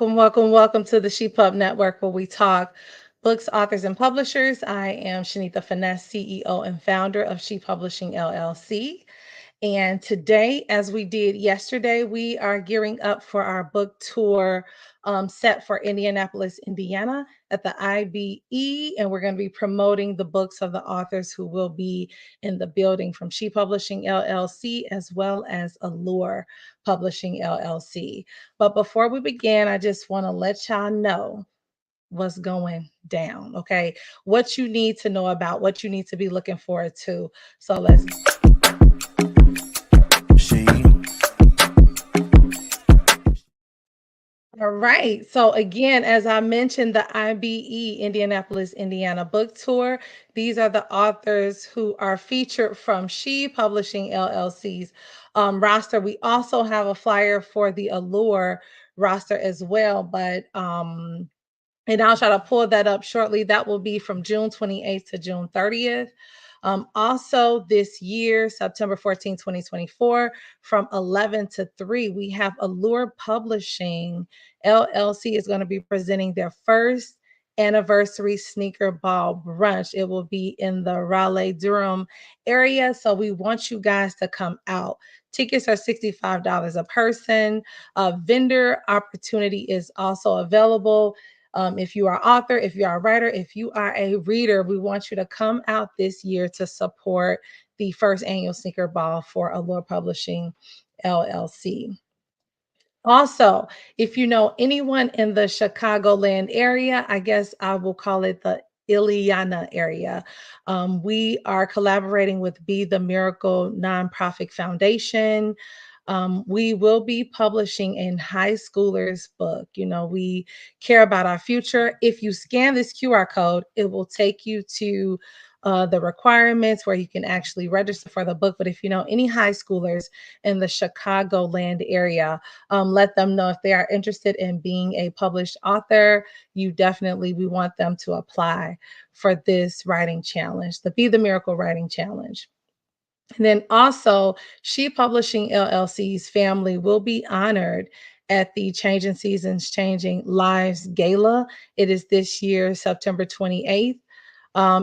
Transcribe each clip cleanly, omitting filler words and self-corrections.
Welcome to the SHE Pub Network, where we talk books, authors, and publishers. I am Shanita Finesse, CEO and founder of SHE Publishing LLC. And today, as we did yesterday, we are gearing up for our book tour set for Indianapolis, Indiana at the IBE. And we're going to be promoting the books of the authors who will be in the building from SHE Publishing LLC as well as Allure Publishing LLC. But before we begin, I just want to let y'all know what's going down, okay? What you need to know about, what you need to be looking forward to. So let's All right. So again, as I mentioned, the IBE Indianapolis, Indiana book tour. These are the authors who are featured from SHE Publishing LLC's roster. We also have a flyer for the Allure roster as well, but and I'll try to pull that up shortly. That will be from June 28th to June 30th. Also, this year, September 14, 2024, from 11 to 3, we have Allure Publishing LLC is going to be presenting their first anniversary sneaker ball brunch. It will be in the Raleigh-Durham area. So we want you guys to come out. Tickets are $65 a person. Vendor opportunity is also available. If you are an author, if you are a writer, if you are a reader, we want you to come out this year to support the first annual sneaker ball for Allure Publishing LLC. Also, if you know anyone in the Chicagoland area, I guess I will call it the Ileana area. We are collaborating with Be the Miracle Nonprofit Foundation. We will be publishing a high schooler's book. You know, we care about our future. If you scan this QR code, it will take you to the requirements where you can actually register for the book. But if you know any high schoolers in the Chicagoland area, let them know if they are interested in being a published author. We want them to apply for this writing challenge, the Be the Miracle Writing Challenge. And then also, SHE Publishing LLC's family will be honored at the Changing Seasons, Changing Lives Gala. It is this year, September 28th.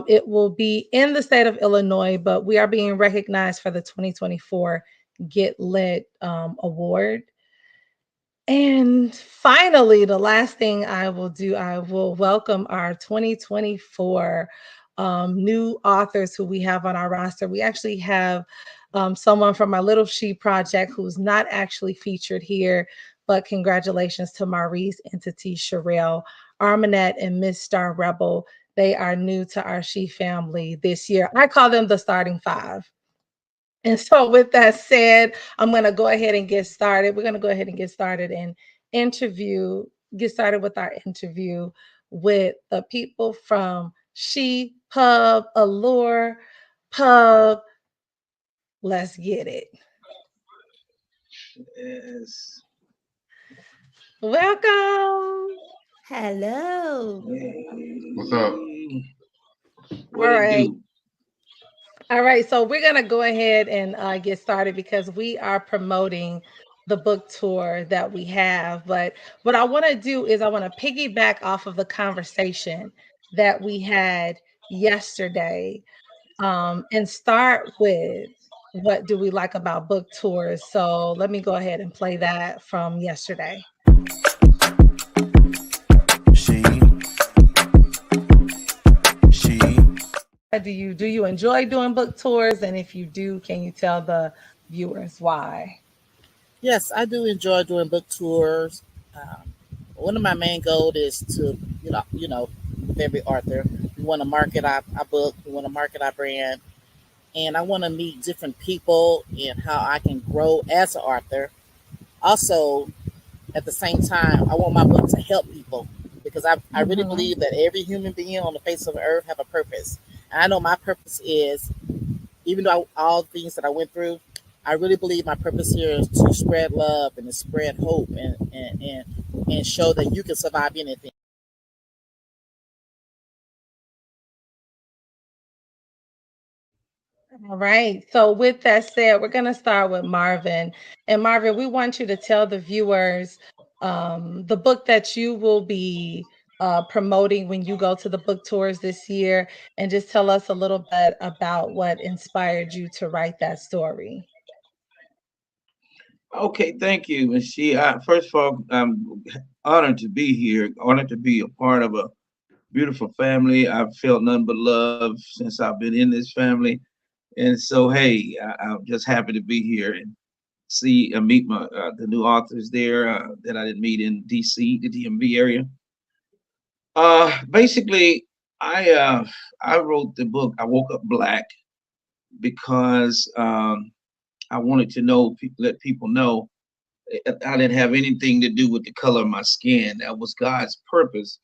It will be in the state of Illinois, but we are being recognized for the 2024 Get Lit Award. And finally, the last thing I will do, I will welcome our 2024 new authors who we have on our roster. We actually have someone from our Little She Project who's not actually featured here, but congratulations to Maurice, Entity, Sherelle, Armanette, and Miss Star Rebel. They are new to our SHE family this year. I call them the starting five. And so with that said, I'm going to go ahead and get started. We're going to go ahead and get started and get started with our interview with the people from SHE Pub, Allure Pub. Let's get it. Yes. Welcome. Hello. What's up? All right. All right. So we're going to go ahead and get started because we are promoting the book tour that we have. But what I want to do is I want to piggyback off of the conversation that we had yesterday and start with what do we like about book tours. So let me go ahead and play that from yesterday. Do you enjoy doing book tours? And if you do, can you tell the viewers why? Yes, I do enjoy doing book tours. One of my main goals is to, with every author, we want to market our book, we want to market our brand, and I want to meet different people and how I can grow as an author. Also, at the same time, I want my book to help people because I really believe that every human being on the face of the earth have a purpose. And I know my purpose is, even though all the things that I went through, I really believe my purpose here is to spread love and to spread hope and show that you can survive anything. All right. So with that said, we're going to start with Marvin. And Marvin, we want you to tell the viewers the book that you will be promoting when you go to the book tours this year, and just tell us a little bit about what inspired you to write that story. Okay, thank you, Ms. She. First of all, I'm honored to be here, honored to be a part of a beautiful family. I've felt none but love since I've been in this family. And so, hey, I'm just happy to be here and see and meet the new authors there that I didn't meet in DC, the DMV area. Basically, I uh, I wrote the book. I woke up black because I wanted to let people know I didn't have anything to do with the color of my skin. That was God's purpose.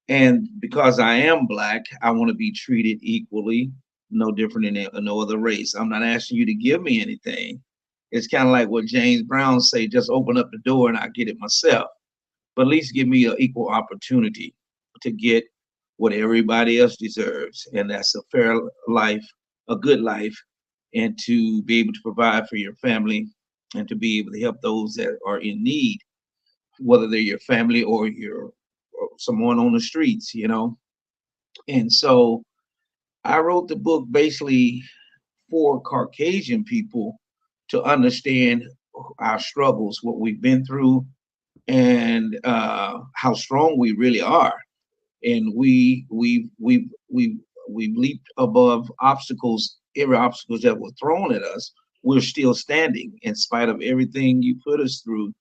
And because I am black, I want to be treated equally, no different than no other race. I'm not asking you to give me anything. It's kind of like what James Brown say, just open up the door and I get it myself. But at least give me an equal opportunity to get what everybody else deserves. And that's a fair life, a good life, and to be able to provide for your family and to be able to help those that are in need, whether they're your family or someone on the streets, you know. And so I wrote the book basically for Caucasian people to understand our struggles, what we've been through, and how strong we really are. And we've leaped above obstacles, every obstacles that were thrown at us. We're still standing in spite of everything you put us through.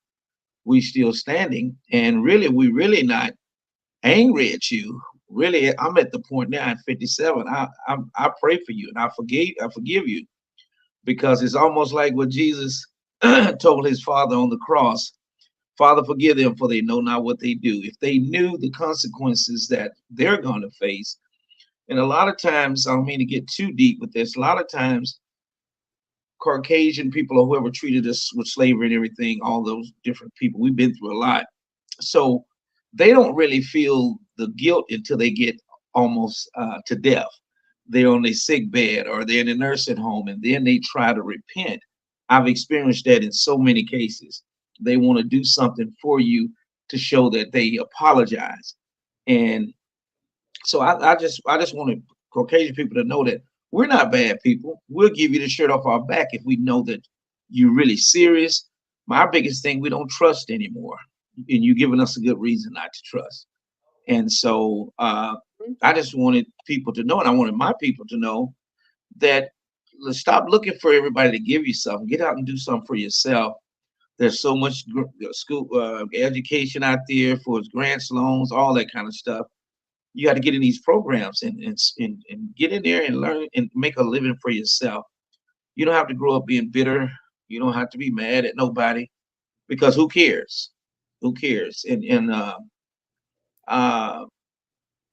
We still standing, and really, we really not angry at you. Really, I'm at the point now at 57. I pray for you and I forgive you because it's almost like what Jesus told his father on the cross. Father, forgive them for they know not what they do. If they knew the consequences that they're going to face, and a lot of times, I don't mean to get too deep with this, a lot of times Caucasian people or whoever treated us with slavery and everything, all those different people, we've been through a lot. So they don't really feel the guilt until they get almost to death. They're on their sick bed or they're in a nursing home and then they try to repent. I've experienced that in so many cases. They want to do something for you to show that they apologize. And so I just want Caucasian people to know that we're not bad people. We'll give you the shirt off our back if we know that you're really serious. My biggest thing, we don't trust anymore, and you giving us a good reason not to trust. And so I just wanted people to know, and I wanted my people to know that let's stop looking for everybody to give you something. Get out and do something for yourself. There's so much school education out there for grants, loans, all that kind of stuff. You got to get in these programs and get in there and learn and make a living for yourself. You don't have to grow up being bitter. You don't have to be mad at nobody because who cares? Who cares? And uh,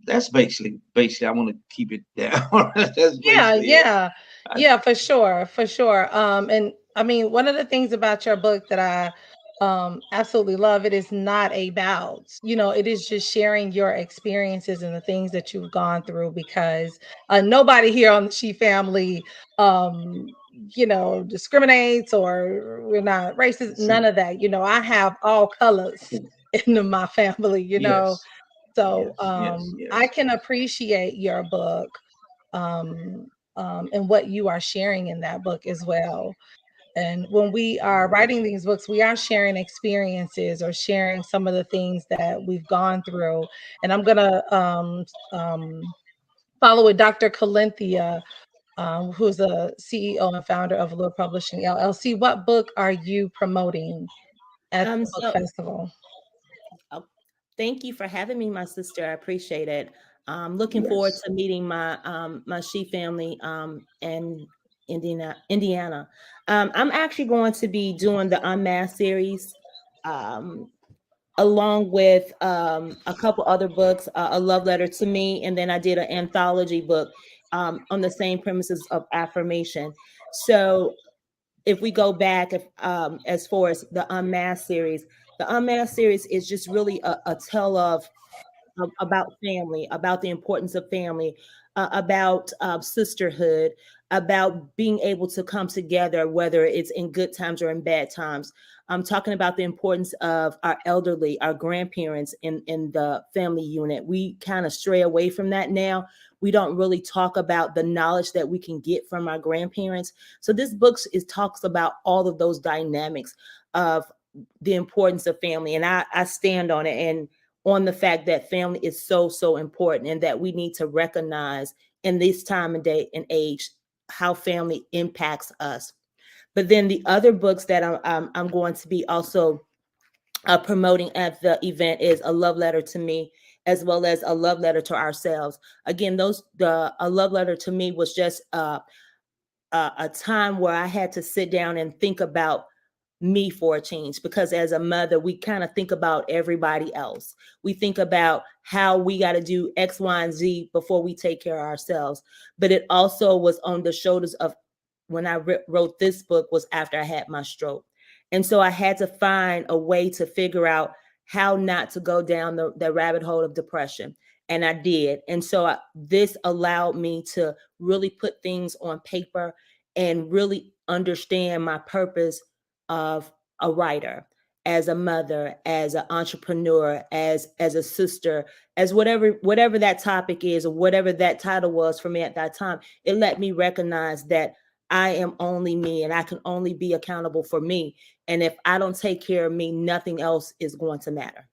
that's basically I want to keep it down. That's Yeah, basically it. yeah. I, Yeah, for sure, for sure. And I mean, one of the things about your book that I absolutely love, it is not about, it is just sharing your experiences and the things that you've gone through because nobody here on the She family discriminates or we're not racist, none see, of that. I have all colors in my family, yes, so yes, yes, I yes. can appreciate your book um, and what you are sharing in that book as well. And when we are writing these books, we are sharing experiences or sharing some of the things that we've gone through. And I'm going to follow with Dr. Calinthia, who's the CEO and founder of Allure Publishing LLC. What book are you promoting at the book So festival? oh, thank you for having me, my sister. I appreciate it. Looking forward Yes. to meeting my She family in Indiana. I'm actually going to be doing the Unmasked series. Um, Along with a couple other books, a love letter to me, and then I did an anthology book on the same premises of affirmation. So if we go back, if as far as the Unmasked series is just really a tell about family, about the importance of family, about sisterhood, about being able to come together, whether it's in good times or in bad times. I'm talking about the importance of our elderly, our grandparents in the family unit. We kind of stray away from that now. We don't really talk about the knowledge that we can get from our grandparents. So this book is talks about all of those dynamics of the importance of family. And I stand on it and on the fact that family is so, so important, and that we need to recognize in this time and day and age how family impacts us. But then the other books that I'm going to be also promoting at the event is A Love Letter to Me, as well as A Love Letter to Ourselves. Again, A Love Letter to Me was just a time where I had to sit down and think about me for a change, because as a mother, we kind of think about everybody else. We think about how we got to do X, Y, and Z before we take care of ourselves. But it also was on the shoulders of, when I wrote this book, was after I had my stroke. And so I had to find a way to figure out how not to go down the rabbit hole of depression. And I did. And so this allowed me to really put things on paper and really understand my purpose of a writer, as a mother, as an entrepreneur, as a sister, as whatever that topic is, or whatever that title was for me at that time. It let me recognize that I am only me, and I can only be accountable for me. And if I don't take care of me, nothing else is going to matter.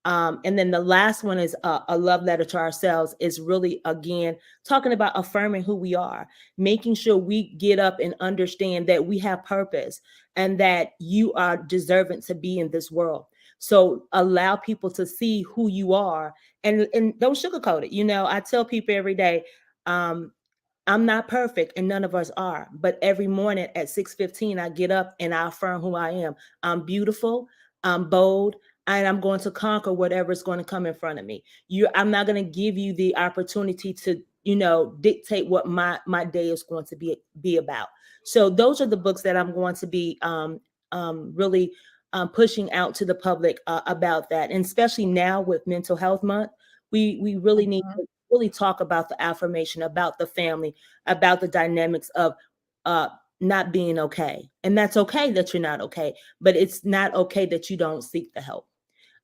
And then the last one is A Love Letter to Ourselves, is really, again, talking about affirming who we are, making sure we get up and understand that we have purpose and that you are deserving to be in this world. So allow people to see who you are, and don't sugarcoat it. You know, I tell people every day, I'm not perfect, and none of us are. But every morning at 6:15, I get up and I affirm who I am. I'm beautiful. I'm bold. And I'm going to conquer whatever is going to come in front of me. I'm not going to give you the opportunity to, dictate what my day is going to be about. So those are the books that I'm going to be really pushing out to the public about that. And especially now with Mental Health Month, we really need to really talk about the affirmation, about the family, about the dynamics of not being okay. And that's okay that you're not okay, but it's not okay that you don't seek the help.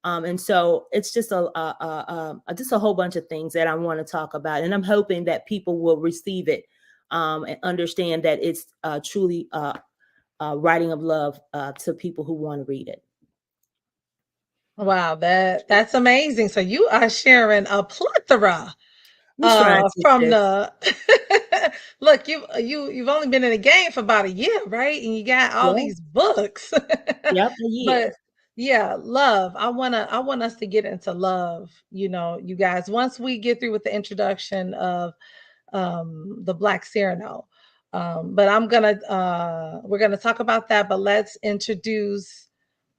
And so it's just just a whole bunch of things that I want to talk about, and I'm hoping that people will receive it and understand that it's truly writing of love to people who want to read it. Wow, that's amazing. So you are sharing a plethora We trying to, from sis. the look, you've only been in the game for about a year, right? And you got all Yeah. these books. Yep, a year. But yeah, love. I want us to get into love, you guys. Once we get through with the introduction of the Black Cyrano. But we're gonna talk about that, but let's introduce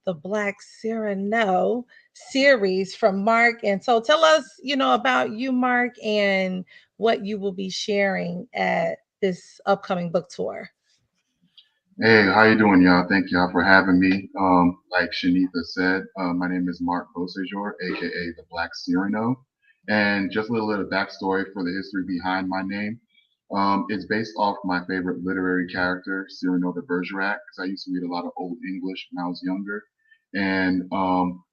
the Black Cyrano series from Mark. And so tell us, about you, Mark, and what you will be sharing at this upcoming book tour. Hey, how you doing, y'all? Thank y'all for having me. Like Shanitha said, my name is Mark Beausejour, aka the Black Cyrano. And just a little bit of backstory for the history behind my name. It's based off my favorite literary character, Cyrano de Bergerac, because I used to read a lot of Old English when I was younger. And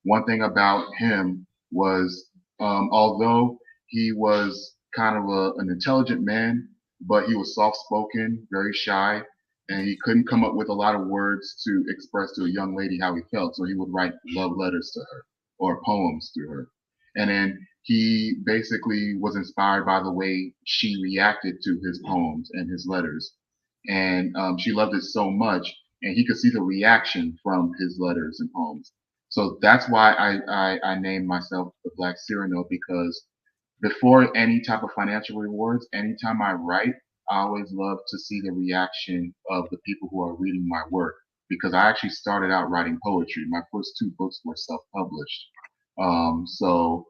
one thing about him was, although he was kind of an intelligent man, but he was soft-spoken, very shy, and he couldn't come up with a lot of words to express to a young lady how he felt. So he would write love letters to her or poems to her. And then he basically was inspired by the way she reacted to his poems and his letters. And she loved it so much, and he could see the reaction from his letters and poems. So that's why I named myself the Black Cyrano, because before any type of financial rewards, anytime I write, I always love to see the reaction of the people who are reading my work, because I actually started out writing poetry. My first two books were self-published. So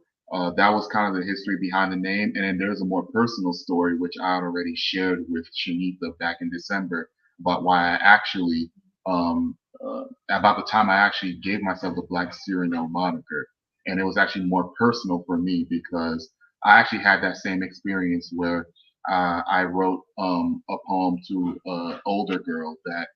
that was kind of the history behind the name. And then there's a more personal story, which I had already shared with Shanitha back in December, about why I actually, about the time I actually gave myself the Black Cyrano moniker. And it was actually more personal for me because I actually had that same experience where I wrote a poem to an older girl that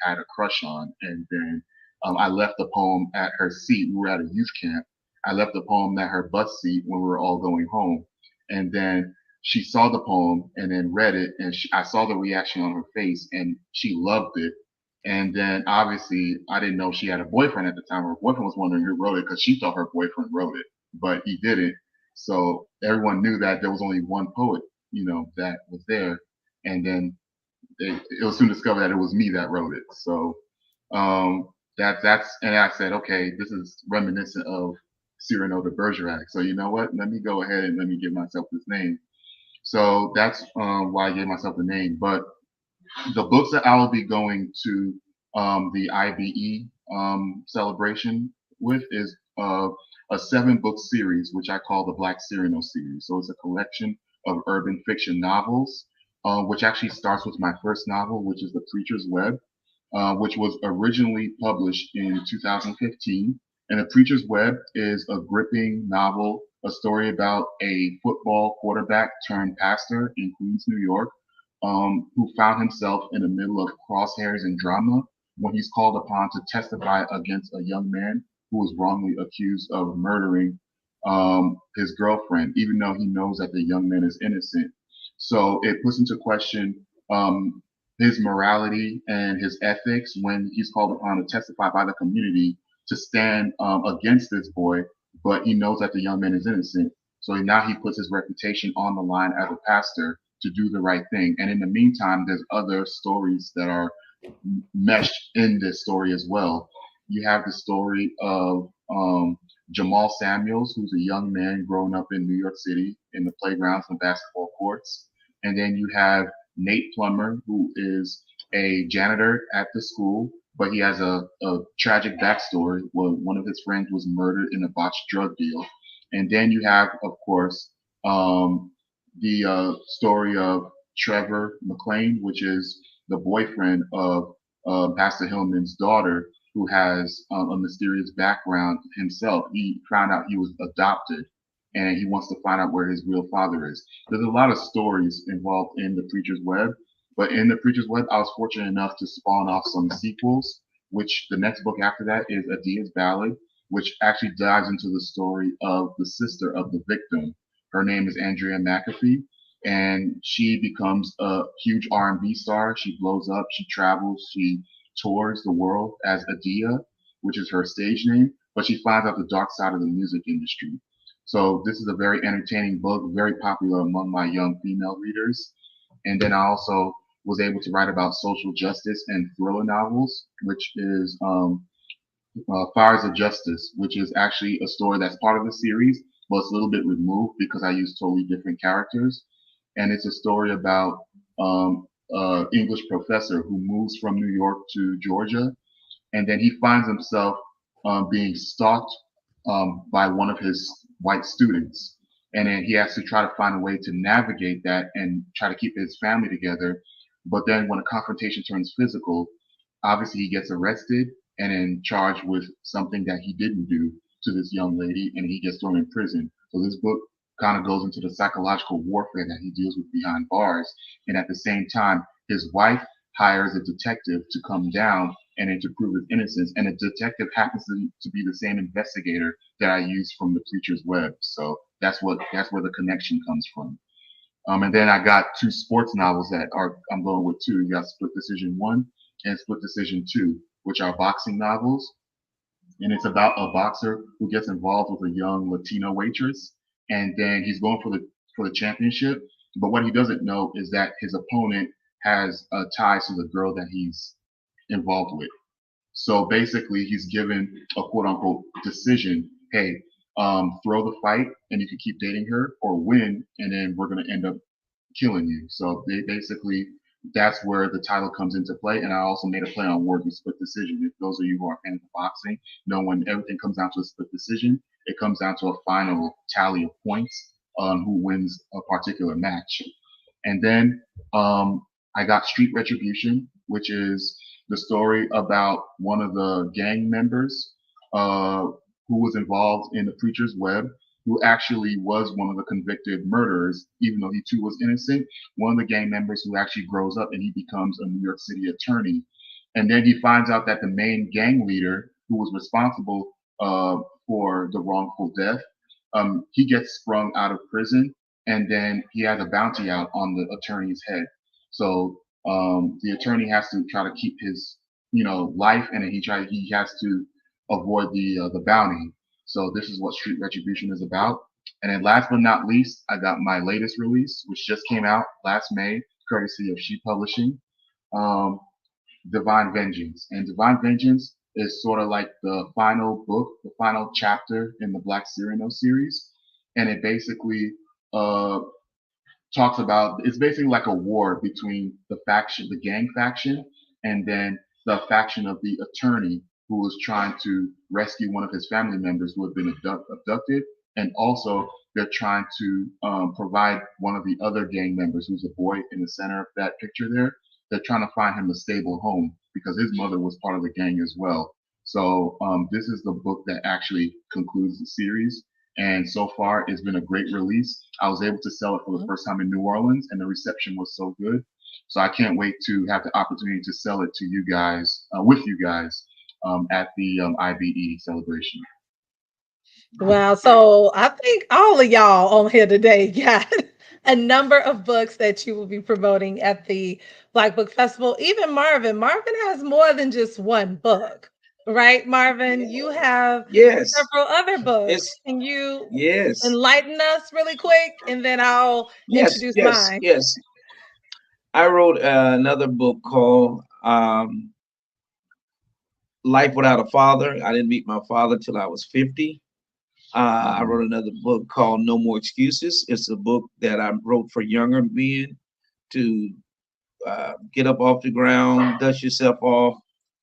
I had a crush on, and then I left the poem at her seat. We were at a youth camp. I left the poem at her bus seat when we were all going home, and then she saw the poem and then read it, and I saw the reaction on her face, and she loved it. And then obviously I didn't know she had a boyfriend at the time. Her boyfriend was wondering who wrote it because she thought her boyfriend wrote it, but he didn't. So everyone knew that there was only one poet, that was there. And then it was soon discovered that it was me that wrote it. So and I said, okay, this is reminiscent of Cyrano de Bergerac. So you know what? Let me go ahead and let me give myself this name. So that's why I gave myself the name. But the books that I will be going to the IBE celebration with is a 7-book series, which I call the Black Cyrano series. So it's a collection of urban fiction novels, which actually starts with my first novel, which is The Preacher's Web, which was originally published in 2015. And The Preacher's Web is a gripping novel, a story about a football quarterback turned pastor in Queens, New York, who found himself in the middle of crosshairs and drama when he's called upon to testify against a young man who was wrongly accused of murdering his girlfriend, even though he knows that the young man is innocent. So it puts into question his morality and his ethics when he's called upon to testify by the community to stand against this boy, but he knows that the young man is innocent. So now he puts his reputation on the line as a pastor to do the right thing. And in the meantime, there's other stories that are meshed in this story as well. You have the story of Jamal Samuels, who's a young man growing up in New York City in the playgrounds and basketball courts. And then you have Nate Plummer, who is a janitor at the school, but he has a tragic backstory where one of his friends was murdered in a botched drug deal. And then you have, of course, the story of Trevor McLean, which is the boyfriend of Pastor Hillman's daughter, who has a mysterious background himself. He found out he was adopted, and he wants to find out where his real father is. There's a lot of stories involved in The Preacher's Web, but in The Preacher's Web, I was fortunate enough to spawn off some sequels, which the next book after that is Adia's Ballad, which actually dives into the story of the sister of the victim. Her name is Andrea McAfee, and she becomes a huge R&B star. She blows up, she travels, she tours the world as Adia, which is her stage name, but she finds out the dark side of the music industry. So this is a very entertaining book, very popular among my young female readers. And then I also was able to write about social justice and thriller novels, which is Fires of Justice, which is actually a story that's part of the series, but it's a little bit removed because I use totally different characters. And it's a story about English professor who moves from New York to Georgia, and then he finds himself being stalked by one of his white students, and then he has to try to find a way to navigate that and try to keep his family together. But then when a confrontation turns physical, obviously he gets arrested and then charged with something that he didn't do to this young lady, and he gets thrown in prison. So this book kind of goes into the psychological warfare that he deals with behind bars. And at the same time, his wife hires a detective to come down and then to prove his innocence. And the detective happens to be the same investigator that I used from The Preacher's Web. So that's where the connection comes from. And then I got 2 sports novels I'm going with 2. You got Split Decision 1 and Split Decision 2, which are boxing novels. And it's about a boxer who gets involved with a young Latino waitress, and then he's going for the championship. But what he doesn't know is that his opponent has ties to the girl that he's involved with. So basically, he's given a quote unquote decision. Hey, throw the fight, and you can keep dating her, or win, and then we're gonna end up killing you. So that's where the title comes into play. And I also made a play on words with split decision. If those of you who are fans of boxing know, when everything comes down to a split decision, it comes down to a final tally of points on who wins a particular match. And then I got Street Retribution, which is the story about one of the gang members who was involved in The Preacher's Web. who actually was one of the convicted murderers, even though he too was innocent. One of the gang members who actually grows up and he becomes a New York City attorney. And then he finds out that the main gang leader who was responsible for the wrongful death, he gets sprung out of prison, and then he has a bounty out on the attorney's head. So the attorney has to try to keep his, life, and then he has to avoid the bounty. So this is what Street Retribution is about. And then last but not least, I got my latest release, which just came out last May, courtesy of SHE Publishing, Divine Vengeance. And Divine Vengeance is sort of like the final book, the final chapter in the Black Cyrano series. And it basically talks about, it's basically like a war between the gang faction, and then the faction of the attorney who was trying to rescue one of his family members who had been abducted. And also they're trying to provide one of the other gang members, who's a boy in the center of that picture there. They're trying to find him a stable home because his mother was part of the gang as well. So this is the book that actually concludes the series. And so far, it's been a great release. I was able to sell it for the first time in New Orleans, and the reception was so good. So I can't wait to have the opportunity to sell it to you guys, with you guys, at the IBE celebration. Wow. So I think all of y'all on here today got a number of books that you will be promoting at the Black Book Festival. Even Marvin. Marvin has more than just one book, right, Marvin? You have several other books. Can you enlighten us really quick? And then I'll introduce mine. Yes. I wrote another book called Life Without a Father. I didn't meet my father till I was 50. I wrote another book called No More Excuses. It's a book that I wrote for younger men to get up off the ground, dust yourself off,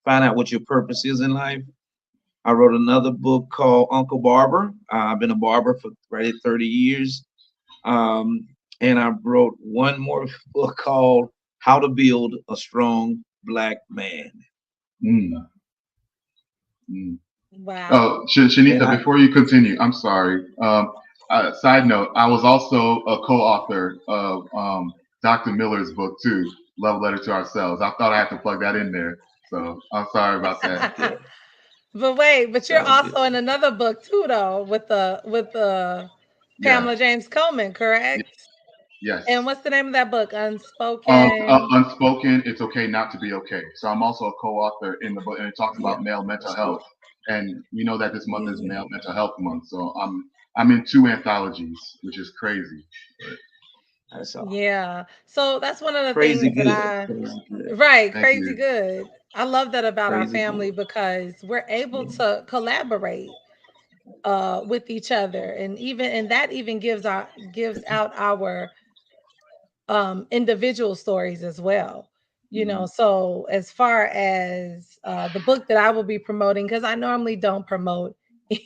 find out what your purpose is in life. I wrote another book called Uncle Barber. I've been a barber for right at 30 years. And I wrote one more book called How to Build a Strong Black Man. Wow. Oh, Shanita, before you continue, I'm sorry. Side note, I was also a co-author of Dr. Miller's book too, Love Letter to Ourselves. I thought I had to plug that in there. So I'm sorry about that. But you're also in another book too, though, with the Pamela James Coleman, correct? Yes. And what's the name of that book? Unspoken. Unspoken. It's okay not to be okay. So I'm also a co-author in the book, and it talks about male mental health. And we know that this month is Male Mental Health Month, so I'm in 2 anthologies, which is crazy. Yeah. So that's one of the things that crazy good. I love that about our family because we're able to collaborate with each other, and that even gives out our individual stories as well. So as far as the book that I will be promoting, because I normally don't promote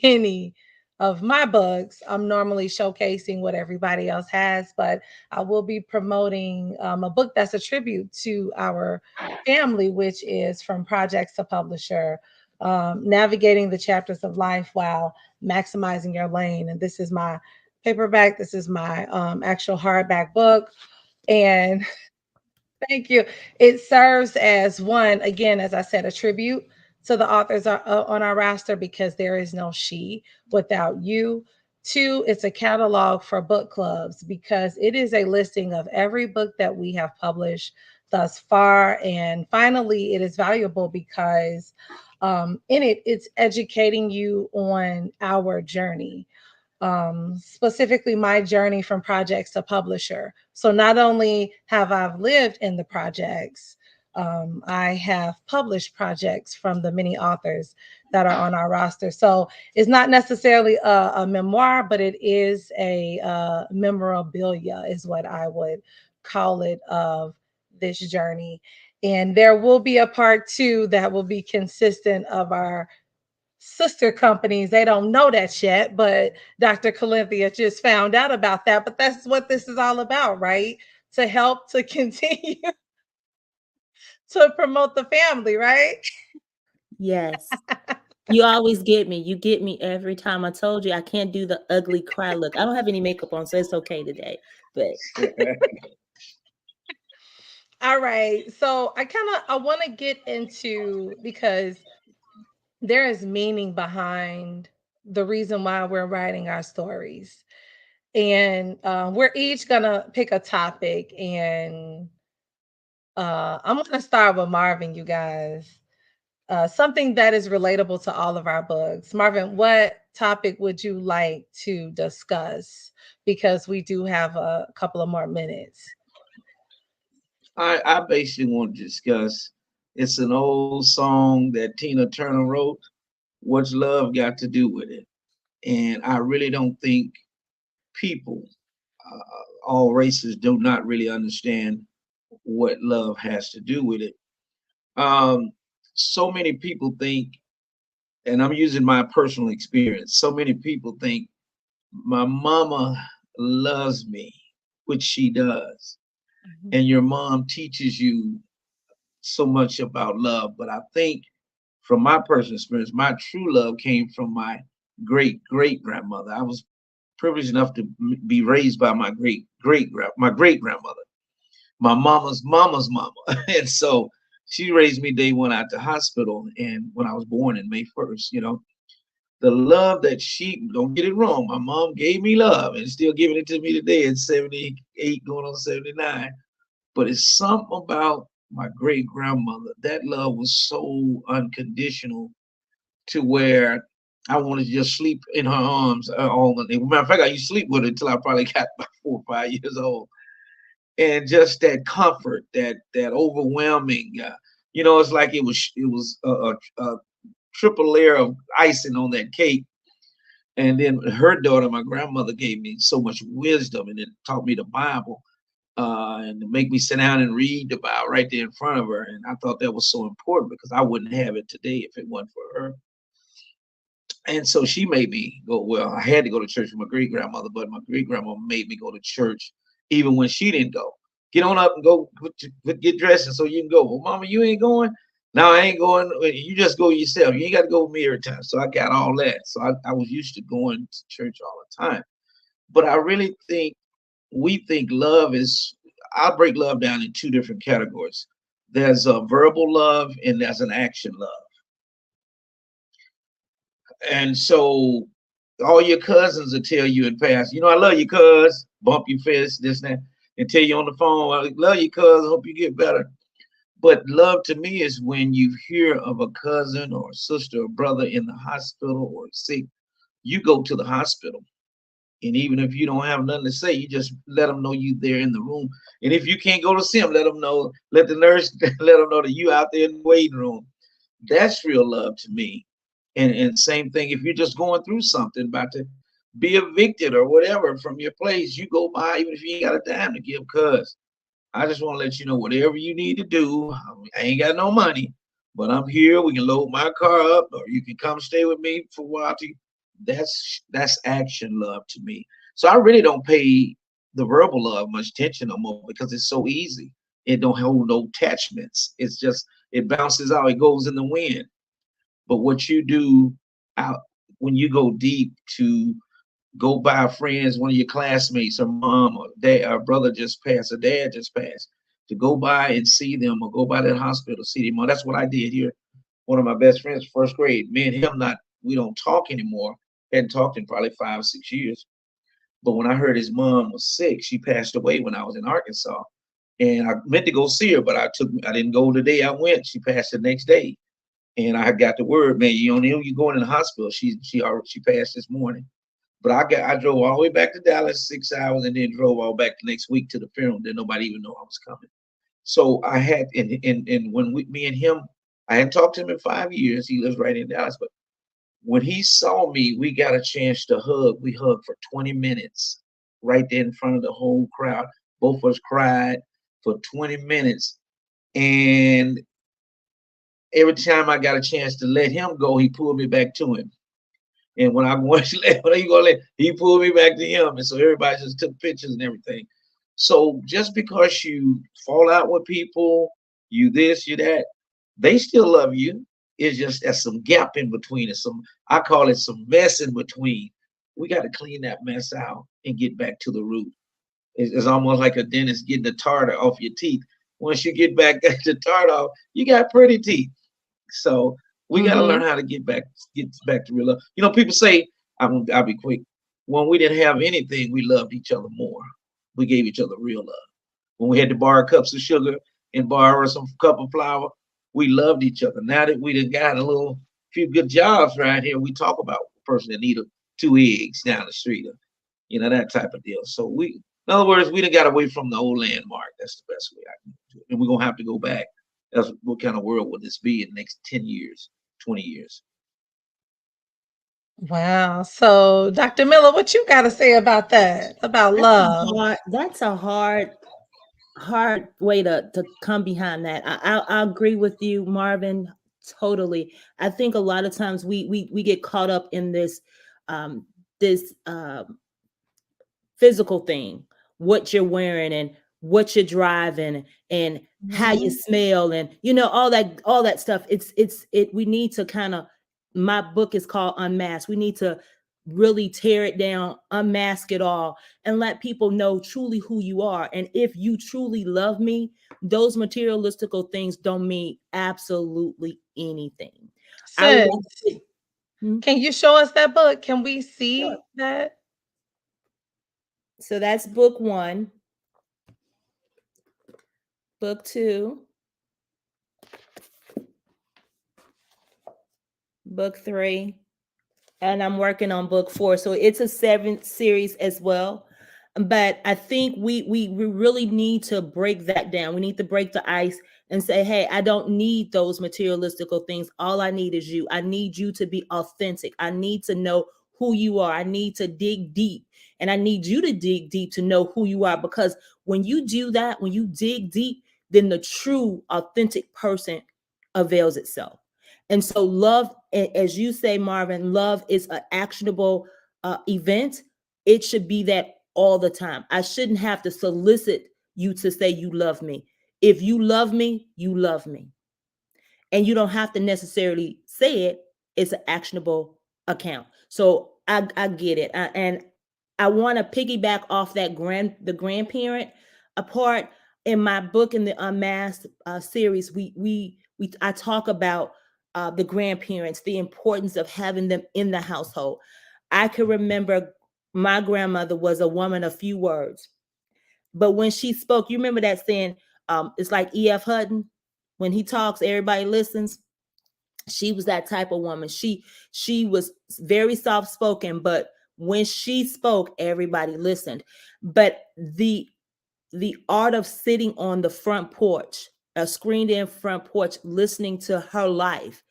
any of my books, I'm normally showcasing what everybody else has, but I will be promoting a book that's a tribute to our family, which is From Projects to Publisher, Navigating the Chapters of Life While Maximizing Your Lane. And this is my paperback. This is my actual hardback book. And thank you. It serves as one, again, as I said, a tribute to the authors on our roster, because there is no she without you. 2, it's a catalog for book clubs because it is a listing of every book that we have published thus far. And finally, it is valuable because in it's educating you on our journey. Specifically my journey from projects to publisher. So not only have I lived in the projects, I have published projects from the many authors that are on our roster. So it's not necessarily a memoir, but it is a memorabilia is what I would call it, of this journey. And there will be a part 2 that will be consistent of our sister companies. They don't know that yet, but Dr. Calinthia just found out about that. But that's what this is all about, right? To help to continue to promote the family, right? Yes. You always get me. You get me every time. I told you I can't do the ugly cry look. I don't have any makeup on, so it's okay today. But yeah. All right. So I want to get into, because there is meaning behind the reason why we're writing our stories. And we're each gonna pick a topic, and I'm gonna start with Marvin, you guys. Something that is relatable to all of our books. Marvin, what topic would you like to discuss? Because we do have a couple of more minutes. I basically want to discuss. It's an old song that Tina Turner wrote. What's love got to do with it? And I really don't think people, all races, do not really understand what love has to do with it. Um, so many people think, and I'm using my personal experience. So many people think my mama loves me, which she does, Mhm. and your mom teaches you so much about love. But I think from my personal experience, my true love came from my great great grandmother. I was privileged enough to be raised by my great grandmother, my mama's mama's mama, and so she raised me day one out the hospital, and when I was born in May 1st, the love that she, don't get it wrong, my mom gave me love and still giving it to me today at 78 going on 79. But it's something about my great grandmother. That love was so unconditional to where I wanted to just sleep in her arms all the day. Matter of fact, I used to sleep with her until I probably got about 4 or 5 years old. And just that comfort, that overwhelming, it's like it was a triple layer of icing on that cake. And then her daughter, my grandmother, gave me so much wisdom and then taught me the Bible, and to make me sit down and read the Bible right there in front of her. And I thought that was so important because I wouldn't have it today if it wasn't for her. And so she made me go. Well, I had to go to church with my great grandmother, but my great grandmother made me go to church even when she didn't go. Get on up and go, get dressed, and so you can go. Well, Mama, you ain't going. No, I ain't going. You just go yourself. You ain't got to go with me every time. So I got all that. So I was used to going to church all the time. But I really think we think love is. I'll break love down in two different categories. There's a verbal love and there's an action love. And so all your cousins will tell you in past, I love you, cuz, bump your fist, this and that, and tell you on the phone, I love you, cuz, I hope you get better. But love to me is when you hear of a cousin or sister or brother in the hospital or sick, you go to the hospital. And even if you don't have nothing to say, you just let them know you there in the room. And if you can't go to see them, let them know, let the nurse let them know that you out there in the waiting room. That's real love to me. And same thing, if you're just going through something, about to be evicted or whatever from your place, you go by, even if you ain't got a dime to give, cuz I just want to let you know whatever you need to do. I ain't got no money, but I'm here. We can load my car up, or you can come stay with me for a while. That's action love to me. So I really don't pay the verbal love much attention no more because it's so easy. It don't hold no attachments. It's just it bounces out. It goes in the wind. But what you do out when you go deep to go by friends, one of your classmates, or mom, or dad, or brother just passed, or dad just passed, to go by and see them, or go by that hospital, see them. That's what I did here. One of my best friends, first grade, me and him, not we don't talk anymore. Hadn't talked in probably 5 or 6 years. But when I heard his mom was sick, she passed away when I was in Arkansas, and I meant to go see her, but I didn't go the day I went. She passed the next day, and I got the word, man, you don't know you're going in the hospital. She passed this morning. But I drove all the way back to Dallas 6 hours and then drove all back the next week to the funeral. Didn't nobody even know I was coming. So I had and when me and him, I hadn't talked to him in 5 years. He lives right in Dallas. But when he saw me, we got a chance to hug. We hugged for 20 minutes right there in front of the whole crowd. Both of us cried for 20 minutes. And every time I got a chance to let him go, he pulled me back to him. And when I want to let, when you gonna let, he pulled me back to him, and so everybody just took pictures and everything. So just because you fall out with people, you this, you that, they still love you. It's just there's some gap in between and some, I call it some mess in between. We got to clean that mess out and get back to the root. It's almost like a dentist getting the tartar off your teeth. Once you get back the tartar off, you got pretty teeth. So we got to learn how to get back to real love. You know, people say, I'll be quick. When we didn't have anything, we loved each other more. We gave each other real love. When we had to borrow cups of sugar and borrow some cup of flour, we loved each other. Now that we done got a few good jobs right here, we talk about the person that need 2 eggs down the street, or, you know, that type of deal. So in other words, we done got away from the old landmark. That's the best way I can do it. And we're gonna have to go back. That's what kind of world would this be in the next 10 years, 20 years? Wow. So, Dr. Miller, what you got to say about that? About love? That's a hard way to come behind that. I agree with you, Marvin, totally. I think a lot of times we get caught up in this this physical thing, what you're wearing and what you're driving and how you smell and, you know, all that stuff. We need to kind of, my book is called Unmasked. We need to really tear it down, unmask it all, and let people know truly who you are. And if you truly love me, those materialistical things don't mean absolutely anything. Sis, can you show us that book? Can we see that? So that's book 1. Book 2. Book 3. And I'm working on book 4. So it's a 7th series as well. But I think we really need to break that down. We need to break the ice and say, hey, I don't need those materialistical things. All I need is you. I need you to be authentic. I need to know who you are. I need to dig deep. And I need you to dig deep to know who you are. Because when you do that, when you dig deep, then the true, authentic person avails itself. And so love, as you say, Marvin, love is an actionable event. It should be that all the time. I shouldn't have to solicit you to say you love me. If you love me, you love me. And you don't have to necessarily say it. It's an actionable account. So I get it. And I want to piggyback off that the grandparent part. In my book, in the Unmasked series, I talk about the grandparents, the importance of having them in the household. I can remember my grandmother was a woman of few words, but when she spoke, you remember that saying, it's like E.F. Hutton, when he talks, everybody listens. She was that type of woman. She was very soft spoken, but when she spoke, everybody listened. But the art of sitting on the front porch, a screened in front porch, listening to her life,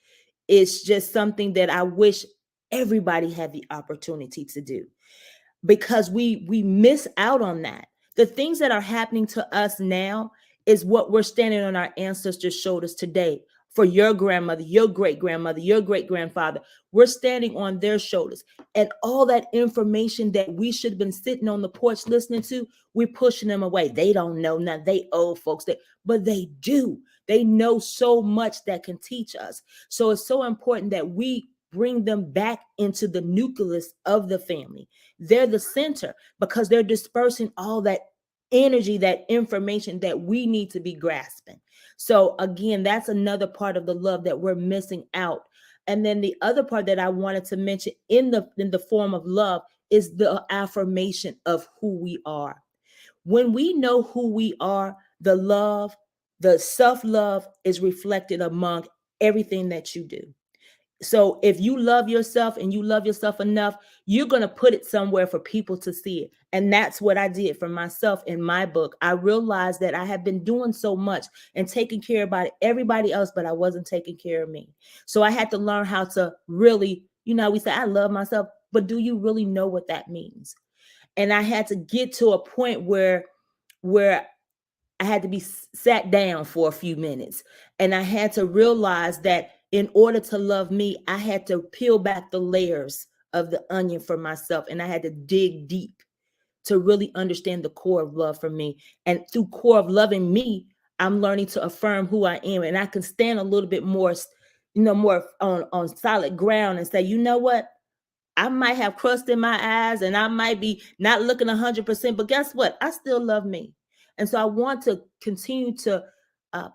is just something that I wish everybody had the opportunity to do, because we miss out on that. The things that are happening to us now is what we're standing on our ancestors' shoulders today. For your grandmother, your great-grandmother, your great-grandfather, we're standing on their shoulders. And all that information that we should have been sitting on the porch listening to, we're pushing them away. They don't know nothing. They old folks, but they do. They know so much that can teach us. So it's so important that we bring them back into the nucleus of the family. They're the center, because they're dispersing all that energy, that information that we need to be grasping. So again, that's another part of the love that we're missing out. And then the other part that I wanted to mention in the form of love is the affirmation of who we are. When we know who we are, the love, the self-love is reflected among everything that you do. So if you love yourself and you love yourself enough, you're going to put it somewhere for people to see it. And that's what I did for myself in my book. I realized that I had been doing so much and taking care about everybody else, but I wasn't taking care of me. So I had to learn how to really, we say, I love myself, but do you really know what that means? And I had to get to a point where I had to be sat down for a few minutes. And I had to realize that in order to love me, I had to peel back the layers of the onion for myself. And I had to dig deep to really understand the core of love for me. And through core of loving me, I'm learning to affirm who I am. And I can stand a little bit more more on solid ground and say, you know what? I might have crust in my eyes and I might be not looking 100%, but guess what? I still love me. And so I want to continue to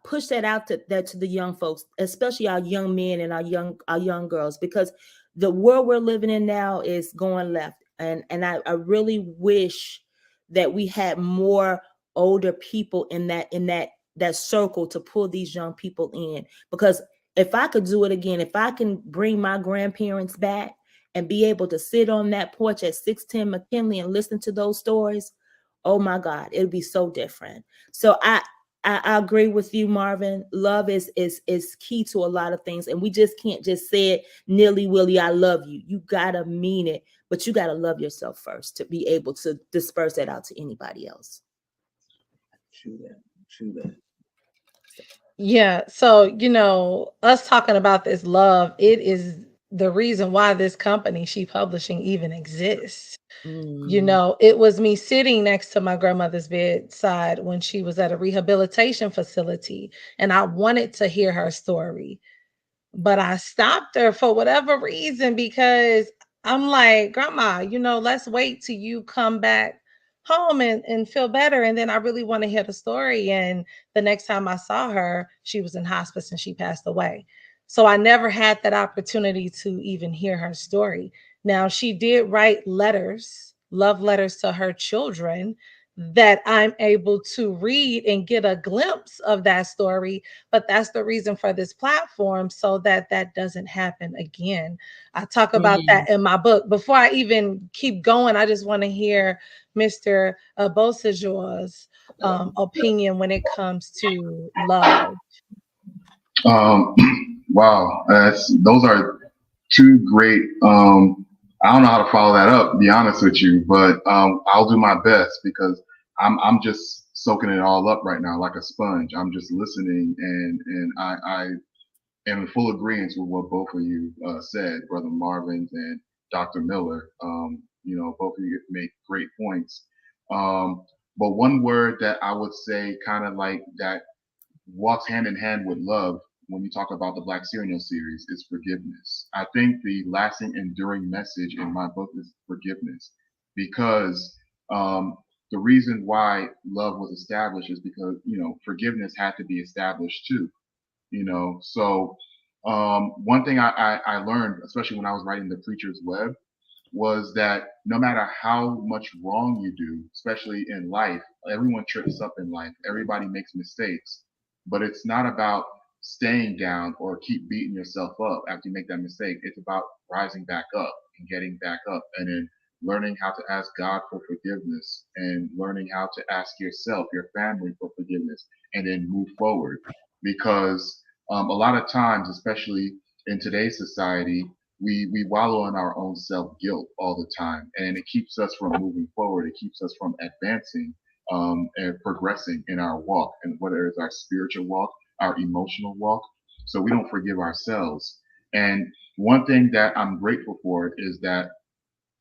push that out to the young folks, especially our young men and our young girls, because the world we're living in now is going left. And I really wish that we had more older people in that circle to pull these young people in. Because if I could do it again, if I can bring my grandparents back and be able to sit on that porch at 610 McKinley and listen to those stories, oh my God, it would be so different. So I agree with you, Marvin. Love is key to a lot of things, and we just can't just say it nilly-willy, I love you. You gotta mean it, but you gotta love yourself first to be able to disperse that out to anybody else. True that. Yeah. So, us talking about this love, it is the reason why this company, SHE Publishing, even exists. It was me sitting next to my grandmother's bedside when she was at a rehabilitation facility, and I wanted to hear her story. But I stopped her for whatever reason, because I'm like, Grandma, let's wait till you come back home and feel better. And then I really want to hear the story. And the next time I saw her, she was in hospice and she passed away. So I never had that opportunity to even hear her story. Now, she did write letters, love letters to her children, that I'm able to read and get a glimpse of that story. But that's the reason for this platform, so that that doesn't happen again. I talk about that in my book. Before I even keep going, I just want to hear Mr. Beausejour's opinion when it comes to love. Wow, those are two great. I don't know how to follow that up, to be honest with you, but I'll do my best, because I'm just soaking it all up right now like a sponge. I'm just listening, and I am in full agreement with what both of you said, Brother Marvin and Dr. Miller. Both of you make great points. But one word that I would say kind of like that walks hand in hand with love when you talk about the Black Serial series is forgiveness. I think the lasting, enduring message in my book is forgiveness, because the reason why love was established is because forgiveness had to be established too. So one thing I learned, especially when I was writing The Preacher's Web, was that no matter how much wrong you do, especially in life, everyone trips up in life. Everybody makes mistakes, but it's not about staying down or keep beating yourself up after you make that mistake. It's about rising back up and getting back up, and then learning how to ask God for forgiveness, and learning how to ask yourself, your family, for forgiveness, and then move forward. Because a lot of times, especially in today's society, we wallow in our own self-guilt all the time, and it keeps us from moving forward. It keeps us from advancing and progressing in our walk, and whether it's our spiritual walk, our emotional walk. So we don't forgive ourselves. And one thing that I'm grateful for is that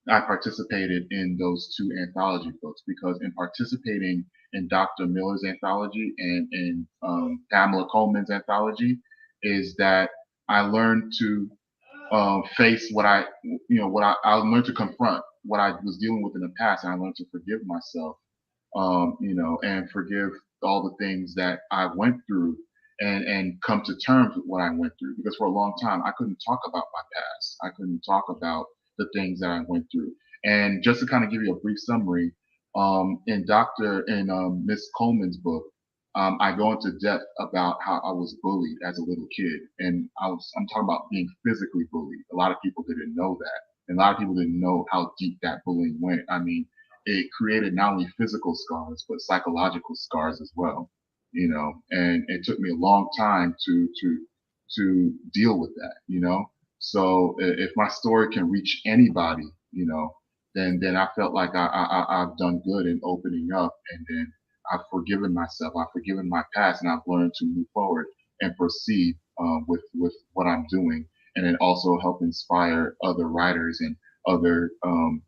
I participated in those two anthology books, because in participating in Dr. Miller's anthology and in Pamela Coleman's anthology, is that I learned to face I learned to confront what I was dealing with in the past, and I learned to forgive myself, and forgive all the things that I went through, and come to terms with what I went through. Because for a long time, I couldn't talk about my past. I couldn't talk about the things that I went through. And just to kind of give you a brief summary, in Miss Coleman's book, I go into depth about how I was bullied as a little kid, and I'm talking about being physically bullied. A lot of people didn't know that, and a lot of people didn't know how deep that bullying went. I mean, it created not only physical scars but psychological scars as well. And it took me a long time to deal with that. So if my story can reach anybody, then I felt like I've done good in opening up, and then I've forgiven myself, I've forgiven my past, and I've learned to move forward and proceed with what I'm doing, and then also help inspire other writers and other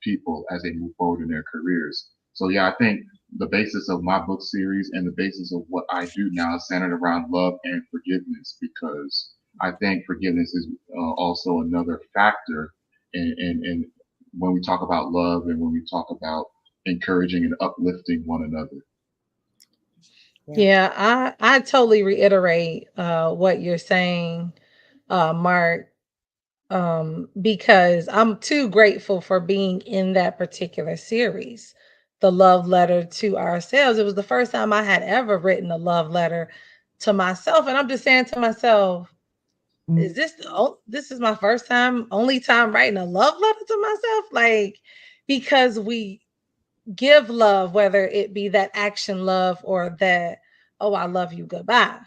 people as they move forward in their careers. So yeah, I think the basis of my book series and the basis of what I do now is centered around love and forgiveness, because I think forgiveness is also another factor in when we talk about love and when we talk about encouraging and uplifting one another. Yeah, I totally reiterate what you're saying, Mark, because I'm too grateful for being in that particular series, the love letter to ourselves. It was the first time I had ever written a love letter to myself, and I'm just saying to myself, is this this is my first time, only time writing a love letter to myself? Like, because we give love, whether it be that action love or that, oh, I love you, goodbye,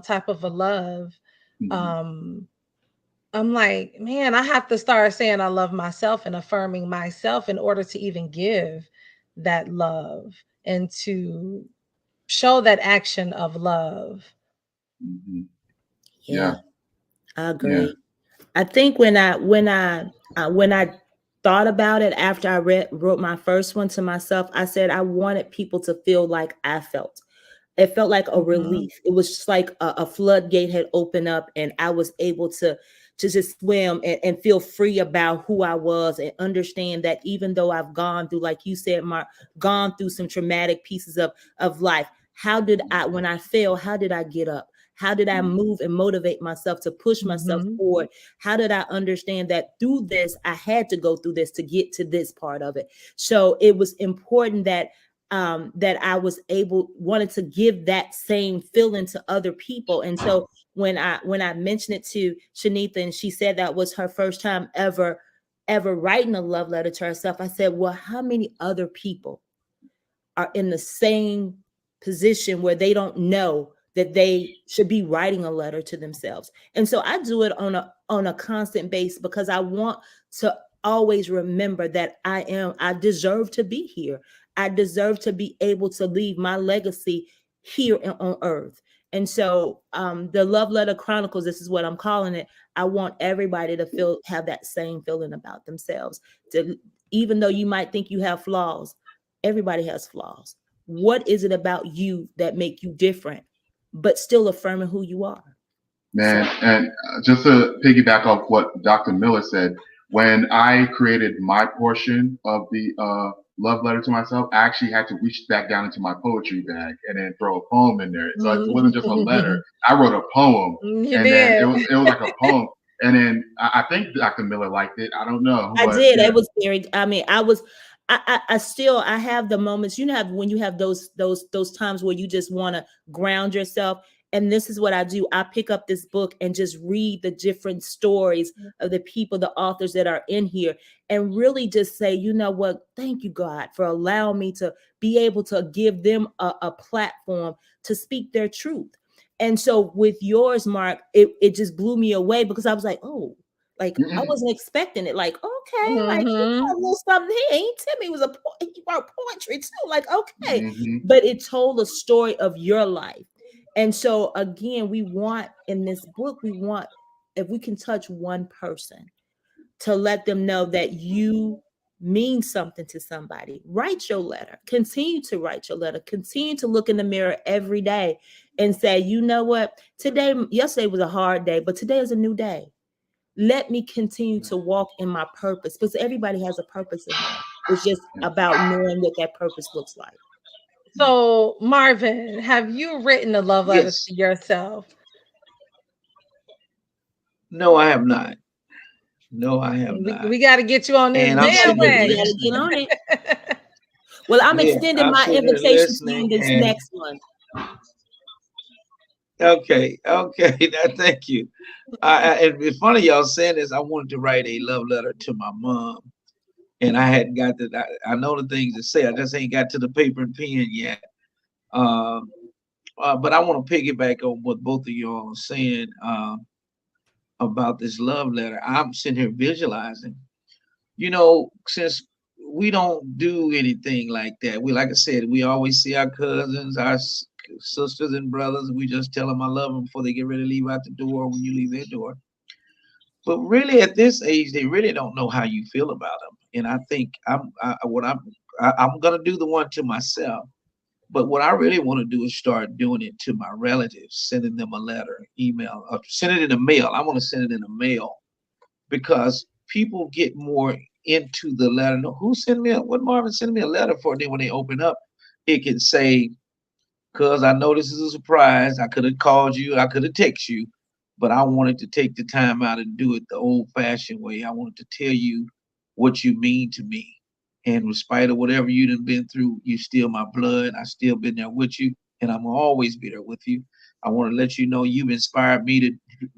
type of a love. Mhm. Um, I'm like, man, I have to start saying I love myself and affirming myself in order to even give that love and to show that action of love. Mhm. Yeah, Yeah, I yeah. agree. I think when I thought about it after I wrote my first one to myself, I said I wanted people to feel like I felt. It felt like a Mhm. relief. It was just like a floodgate had opened up, and I was able to just swim and feel free about who I was, and understand that even though I've gone through, like you said, Mark, gone through some traumatic pieces of life, how did I, when I fail, how did I get up? How did I move and motivate myself to push myself Mhm. forward? How did I understand that through this, I had to go through this to get to this part of it? So it was important that I was wanted to give that same feeling to other people. And so when I mentioned it to Shanitha, and she said that was her first time ever writing a love letter to herself, I said, well, how many other people are in the same position where they don't know that they should be writing a letter to themselves? And so I do it on a constant basis, because I want to always remember that I deserve to be here. I deserve to be able to leave my legacy here on earth. And so the Love Letter Chronicles, this is what I'm calling it. I want everybody to have that same feeling about themselves. To, even though you might think you have flaws, everybody has flaws. What is it about you that make you different, but still affirming who you are? Man, So and just to piggyback off what Dr. Miller said, when I created my portion of the love letter to myself, I actually had to reach back down into my poetry bag and then throw a poem in there. So it wasn't just a letter. Mhm. I wrote a poem, You and then it did. was it was like a poem. And then I think Dr. Miller liked it. I don't know, I but did. yeah. It was very. I mean, I still. I have the moments. You know, when you have those times where you just want to ground yourself. And this is what I do. I pick up this book and just read the different stories of the people, the authors that are in here, and really just say, you know what? Thank you, God, for allowing me to be able to give them a platform to speak their truth. And so with yours, Mark, it just blew me away, because I was like, oh, like I Mm-mm. wasn't expecting it. Like, okay, like he got Mhm. a little something here. He told me he was he wrote poetry too. Like, okay. Mm-hmm. But it told a story of your life. And so again, we want in this book, we want, if we can touch one person, to let them know that you mean something to somebody. Write your letter. Continue to write your letter. Continue to look in the mirror every day and say, you know what? Yesterday was a hard day, but today is a new day. Let me continue to walk in my purpose, because everybody has a purpose in life. It's just about knowing what that purpose looks like. So, Marvin, have you written a love letter Yes. to yourself? No, I have not. No, I have We not. got to get you on this And I'm sitting here We got bandwagon. to get listening. on it. Well, I'm Yeah, extending I'm my sitting here invitation to you listening. in this And next one. okay, okay, thank you. And it's funny y'all saying this. I wanted to write a love letter to my mom, and I hadn't got to. I know the things to say. I just ain't got to the paper and pen yet. Um, but I want to piggyback on what both of y'all are saying about this love letter. I'm sitting here visualizing. Since we don't do anything like that, like I said, we always see our cousins, our sisters and brothers. We just tell them I love them before they get ready to leave out the door. When you leave their door, but really at this age, they really don't know how you feel about them. And I think I'm gonna do the one to myself But what I really want to do is start doing it to my relatives, sending them a letter, email, or send it in the mail. I want to send it in the mail because people get more into the letter. No, who sent me what Marvin sent me a letter for? Then when they open up, it can say, "Cuz I know this is a surprise. I could have called you, I could have texted you, but I wanted to take the time out and do it the old-fashioned way. I wanted to tell you what you mean to me. And in spite of whatever you done been through, you still my blood. I still been there with you, and I'm gonna always be there with you. I want to let you know you've inspired me to.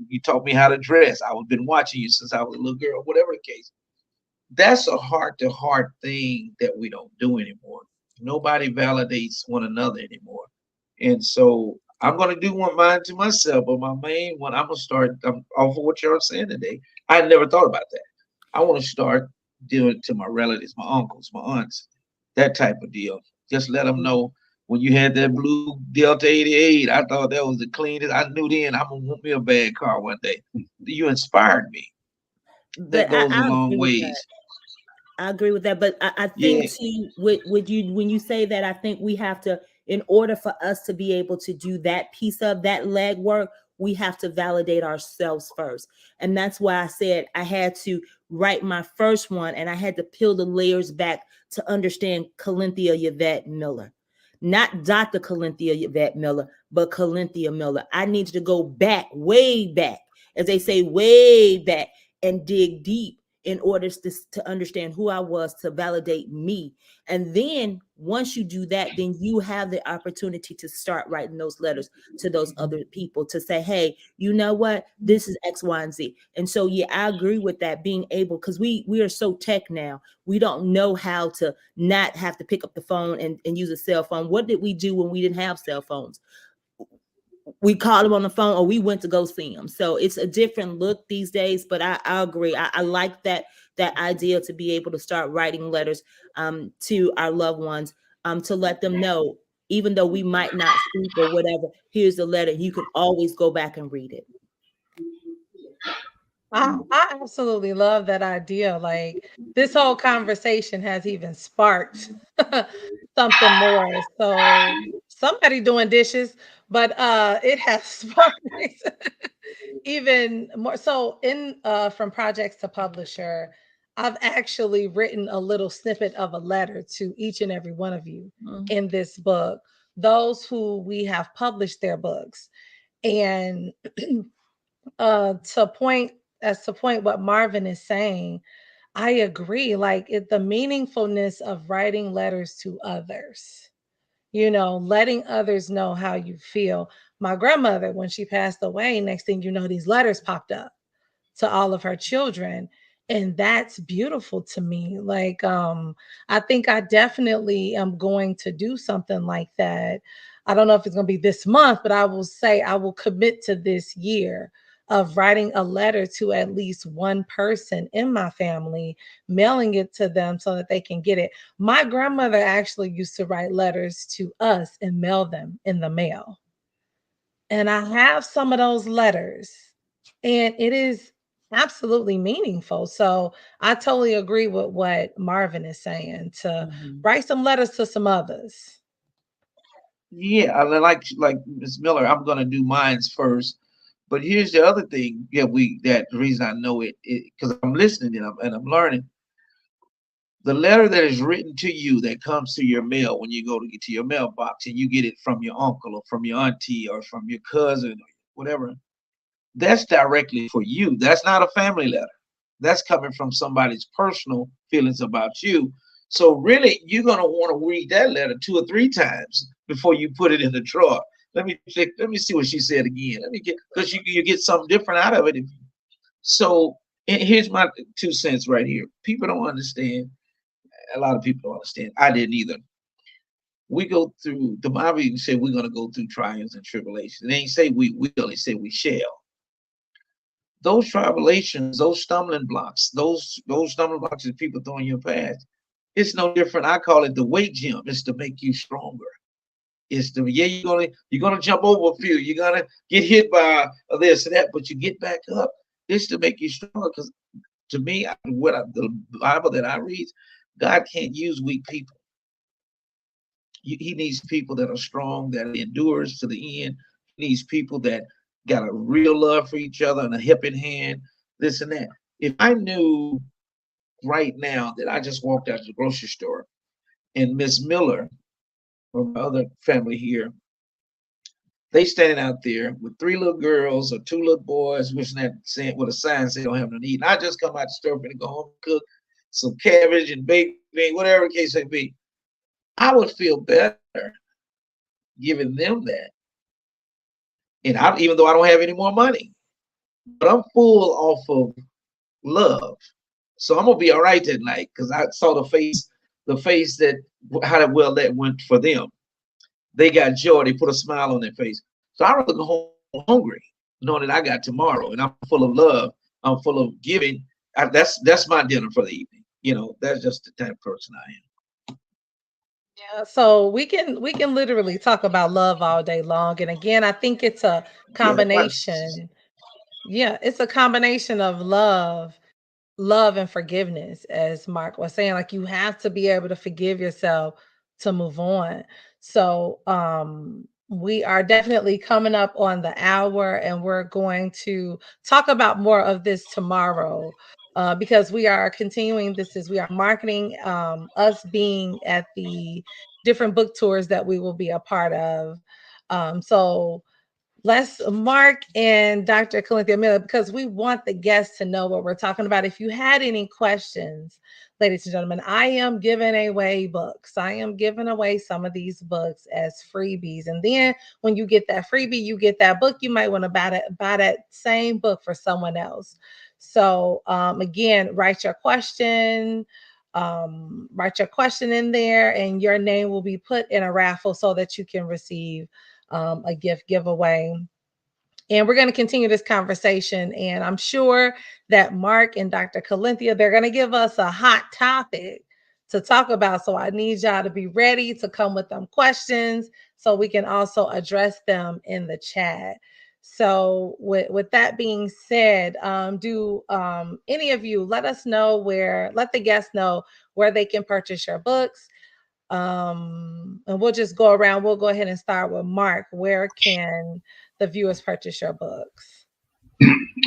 You taught me how to dress. I've been watching you since I was a little girl. Whatever the case, that's a heart-to-heart thing that we don't do anymore. Nobody validates one another anymore, and so I'm gonna do one mine to myself. But my main one, I'm gonna start. I'm off of what you're saying today. I never thought about that. I want to start doing it to my relatives, my uncles, my aunts, that type of deal. Just let them know when you had that blue Delta 88, I thought that was the cleanest. I knew then I'm gonna want me a bad car one day. You inspired me. That But goes a I long agree with that. ways. I agree with that, but I Yeah, think too, with you when you say that, I think we have to, in order for us to be able to do that piece of that legwork, we have to validate ourselves first, and that's why I said I had to write my first one, and I had to peel the layers back to understand Calinthia Yvette Miller, not Dr. Calinthia Yvette Miller, but Calinthia Miller. I needed to go back, way back, as they say, way back, and dig deep in order to understand who I was, to validate me. And then once you do that, then you have the opportunity to start writing those letters to those other people to say, hey, you know what? This is X, Y, and Z. And so, yeah, I agree with that, being able, because we are so tech now. We don't know how to not have to pick up the phone and use a cell phone. What did we do when we didn't have cell phones? We called him on the phone or we went to go see him. So it's a different look these days, but I agree. I like that idea to be able to start writing letters to our loved ones, to let them know, even though we might not speak or whatever, here's the letter. You can always go back and read it. I absolutely love that idea. Like this whole conversation has even sparked something more. So somebody doing dishes, but it has sparked even more. So in from projects to publisher, I've actually written a little snippet of a letter to each and every one of you in this book, those who we have published their books. And to point to point what Marvin is saying, I agree. Like the meaningfulness of writing letters to others, letting others know how you feel. My grandmother, when she passed away, next thing you know, these letters popped up to all of her children. And that's beautiful to me. Like, I think I definitely am going to do something like that. I don't know if it's going to be this month, but I will say I will commit to this year of writing a letter to at least one person in my family, mailing it to them so that they can get it. My grandmother actually used to write letters to us and mail them in the mail. And I have some of those letters, and it is absolutely meaningful. So I totally agree with what Marvin is saying, to write some letters to some others. yeah. I like Miss Miller. I'm gonna do mines first. But here's the other thing. Yeah, that the reason I know it because I'm listening and I'm learning. The letter that is written to you that comes to your mail when you go to get to your mailbox and you get it from your uncle or from your auntie or from your cousin or whatever, that's directly for you. That's not a family letter. That's coming from somebody's personal feelings about you. So really, you're gonna want to read that letter 2 or 3 times before you put it in the drawer. Let me see what she said again. Let me get because you get something different out of it. So here's my 2 cents right here. People don't understand. A lot of people don't understand. I didn't either. We go through the Bible even said we're gonna go through trials and tribulations. They ain't say we will, they say we shall. Those tribulations, those stumbling blocks, those stumbling blocks that people throw in your path, it's no different. I call it the weight gym. It's to make you stronger. It's the you're gonna jump over a few. You're gonna get hit by this and that, but you get back up. It's to make you stronger. Because to me, the Bible that I read, God can't use weak people. he needs people that are strong, that endures to the end. He needs people that got a real love for each other and a helping hand, this and that. If I knew right now that I just walked out of the grocery store and Miss Miller or my other family here, they standing out there with 3 little girls or 2 little boys, wishing that saying with a sign saying they don't have no to eat. And I just come out the store and go home and cook some cabbage and baked beans, whatever the case may be. I would feel better giving them that. And even though I don't have any more money, but I'm full off of love. So I'm gonna be all right that night because I saw the face that how well that went for them. They got joy. They put a smile on their face. So I rather go home hungry, knowing that I got tomorrow, and I'm full of love. I'm full of giving. That's my dinner for the evening. That's just the type of person I am. Yeah, so we can literally talk about love all day long. And again, I think it's a Yeah, combination. Yeah, it's a combination of love and forgiveness, as Mark was saying. Like, you have to be able to forgive yourself to move on. So we are definitely coming up on the hour, and we're going to talk about more of this tomorrow, because we are continuing. We are marketing us being at the different book tours that we will be a part of. So let's Mark and Dr. Calinthia Miller, because we want the guests to know what we're talking about. If you had any questions, ladies and gentlemen, I am giving away books. I am giving away some of these books as freebies. And then when you get that freebie, you get that book. You might want to buy that same book for someone else. So again, write your question in there, and your name will be put in a raffle so that you can receive a gift giveaway. And we're going to continue this conversation. And I'm sure that Mark and Dr. Calinthia, they're going to give us a hot topic to talk about. So I need y'all to be ready to come with them questions so we can also address them in the chat. So with that being said, do any of you let the guests know where they can purchase your books. And we'll just go around. We'll go ahead and start with Mark. Where can the viewers purchase your books?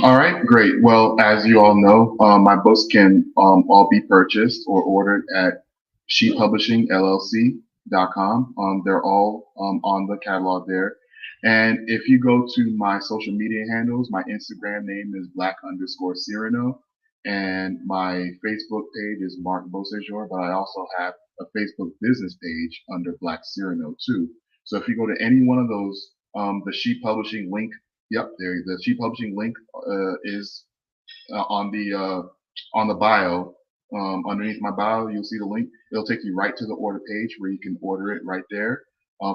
All right, great. Well, as you all know, my books can all be purchased or ordered at SHE Publishing LLC.com. They're all on the catalog there. And if you go to my social media handles, my Instagram name is Black_Cyrano, and my Facebook page is Mark Beausejour, but I also have a Facebook business page under Black Cyrano too. So if you go to any one of those, the SHE Publishing link, yep, there. The SHE Publishing link is on the bio. Underneath my bio, you'll see the link. It'll take you right to the order page where you can order it right there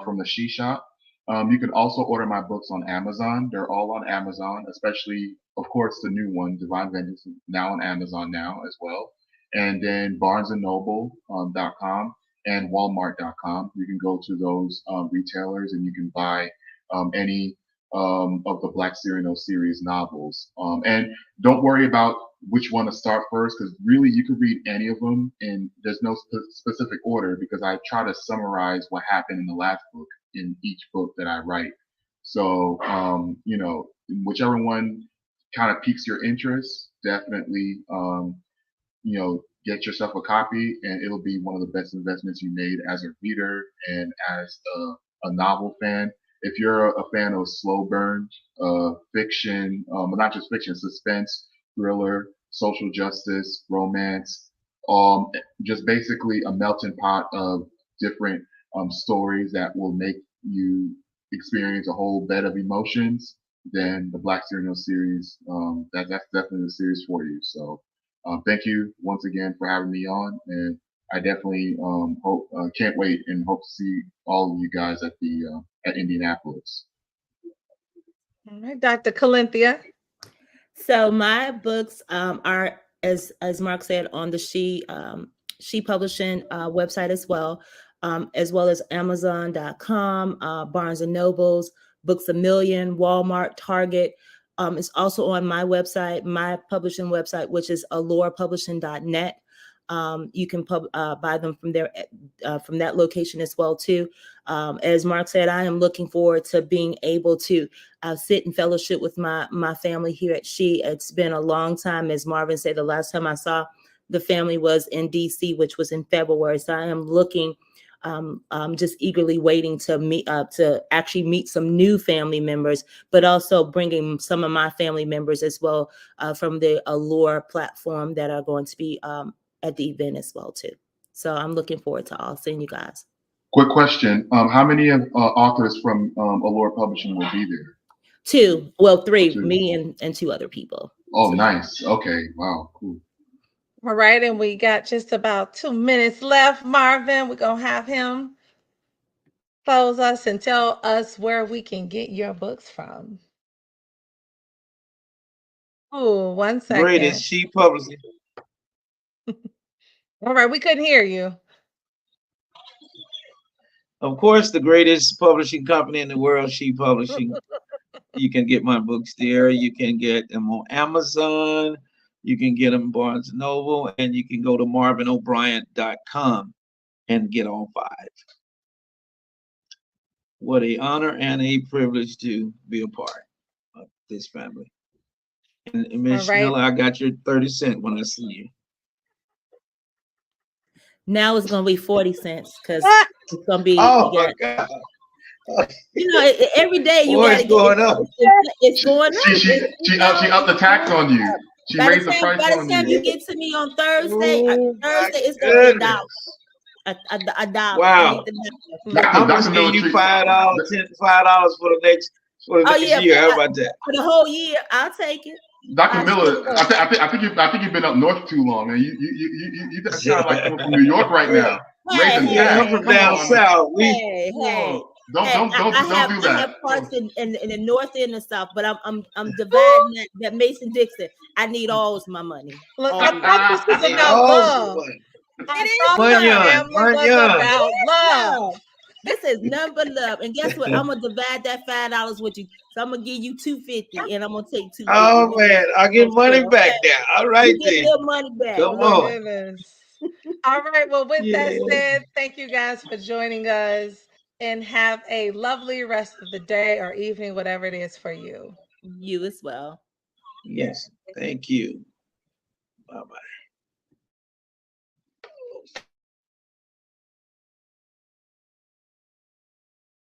from the SHE Shop. You can also order my books on Amazon. They're all on Amazon, especially, of course, the new one, Divine Vengeance, now on Amazon now as well. And then BarnesandNoble.com and Walmart.com. You can go to those retailers and you can buy any of the Black Cyrano series novels. And don't worry about which one to start first, because really you could read any of them and there's no specific order, because I try to summarize what happened in the last book in each book that I write. So, whichever one kind of piques your interest, definitely, get yourself a copy, and it'll be one of the best investments you made as a reader and as a novel fan. If you're a fan of slow burn fiction, but not just fiction, suspense, thriller, social justice, romance, just basically a melting pot of different stories that will make you experience a whole bed of emotions, then the Black Cyrano series, that's definitely the series for you. So thank you once again for having me on, and I definitely can't wait and hope to see all of you guys at Indianapolis. All right, Dr. Calinthia. So my books are, as Mark said, on the SHE Publishing website as well as Amazon.com, Barnes and Nobles, Books A Million, Walmart, Target. It's also on my website, my publishing website, which is alorepublishing.net. You can buy them from there, from that location as well too. As Mark said, I am looking forward to being able to sit and fellowship with my family here at SHE. It's been a long time. As Marvin said, the last time I saw the family was in DC, which was in February. So I am looking, just eagerly waiting to actually meet some new family members, but also bringing some of my family members as well from the Allure platform that are going to be at the event as well too. So I'm looking forward to all seeing you guys. Quick question: how many authors from Allure Publishing will be there? 2, well 3, Oh, 2. me and 2 other people. Oh, so. Nice. Okay, wow, cool. All right, and we got just about 2 minutes left. Marvin, we're gonna have him close us and tell us where we can get your books from. Oh, 1 second. Greatest SHE Publishing. All right, we couldn't hear you. Of course, the greatest publishing company in the world, SHE Publishing. You can get my books there. You can get them on Amazon. You can get them Barnes & Noble, and you can go to marvinobrien.com and get all 5. What a honor and a privilege to be a part of this family. And Ms. All right. Miller, I got your 30 cents when I see you. Now it's gonna be 40 cents because it's gonna be. Oh my God! You know, every day you gotta What's going on? It's going up. She upped the tax on you. She raised the price by on the time you. you get to me on Thursday, Oh, Thursday it's my gonna be goodness. a dollar. Wow. I need the number. I'm gonna give you $5 for the next year. How about that? For the whole year, I'll take it. Dr. Miller, I think you've been up north too long, man. You sound like coming from New York right now. Yeah, I'm from down south. Don't do I that. have parts in the north and the south, but I'm dividing that Mason Dixon. I need all of my money. Look, I thought this was about love. I thought the family was about love. This is nothing but love. And guess what? I'm gonna divide that $5 with you. So I'm gonna give you $2.50, and I'm gonna take $2.50. Oh man, I'll get money back there. All right, you get your money back. Come on. All right. Well, with that said, thank you guys for joining us, and have a lovely rest of the day or evening, whatever it is for you. You as well. Yes. Thank you. Bye-bye.